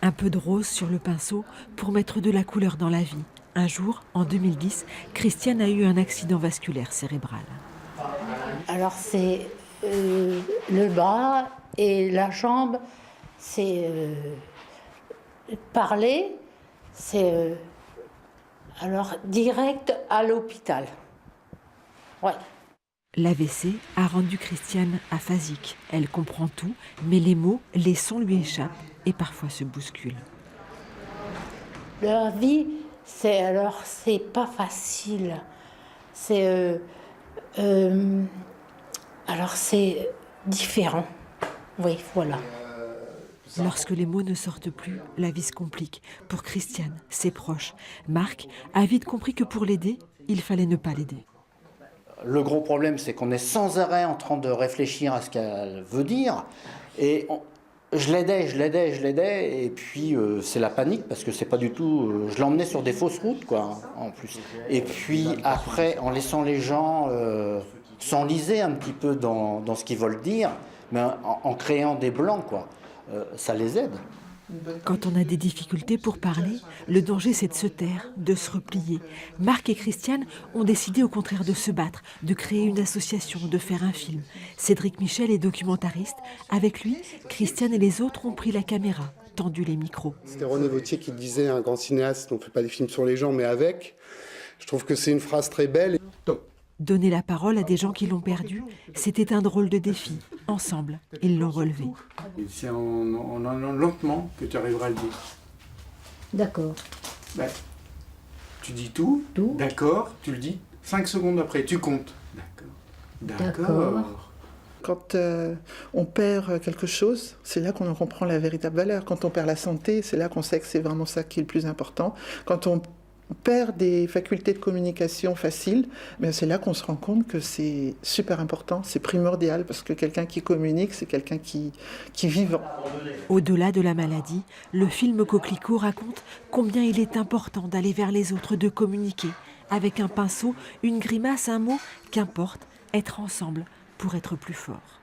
Un peu de rose sur le pinceau pour mettre de la couleur dans la vie. Un jour, en 2010, Christiane a eu un accident vasculaire cérébral. Alors c'est le bras et la jambe, c'est parler, c'est alors direct à l'hôpital. Ouais. L'AVC a rendu Christiane aphasique. Elle comprend tout, mais les mots, les sons lui échappent et parfois se bousculent. La vie, c'est pas facile. C'est alors c'est différent. Oui, voilà. Lorsque les mots ne sortent plus, la vie se complique. Pour Christiane, ses proches, Marc a vite compris que pour l'aider, il fallait ne pas l'aider. Le gros problème, c'est qu'on est sans arrêt en train de réfléchir à ce qu'elle veut dire. Et je l'aidais, et puis c'est la panique, parce que c'est pas du tout... je l'emmenais sur des fausses routes, quoi, en plus. Et puis après, en laissant les gens s'enliser un petit peu dans ce qu'ils veulent dire, mais en créant des blancs, quoi, ça les aide. Quand on a des difficultés pour parler, le danger c'est de se taire, de se replier. Marc et Christiane ont décidé au contraire de se battre, de créer une association, de faire un film. Cédric Michel est documentariste. Avec lui, Christiane et les autres ont pris la caméra, tendu les micros. C'était René Vauthier qui disait, un grand cinéaste, on ne fait pas des films sur les gens, mais avec. Je trouve que c'est une phrase très belle. Donner la parole à des gens qui l'ont perdu, c'était un drôle de défi. Ensemble, ils l'ont relevé. C'est en allant lentement que tu arriveras à le dire. D'accord. Ben, tu dis tout, d'accord, tu le dis 5 secondes après, tu comptes. D'accord. Quand on perd quelque chose, c'est là qu'on en comprend la véritable valeur. Quand on perd la santé, c'est là qu'on sait que c'est vraiment ça qui est le plus important. Quand on perd des facultés de communication faciles, mais c'est là qu'on se rend compte que c'est super important, c'est primordial, parce que quelqu'un qui communique, c'est quelqu'un qui est vivant. Au-delà de la maladie, le film Coquelicot raconte combien il est important d'aller vers les autres, de communiquer. Avec un pinceau, une grimace, un mot, qu'importe, être ensemble pour être plus fort.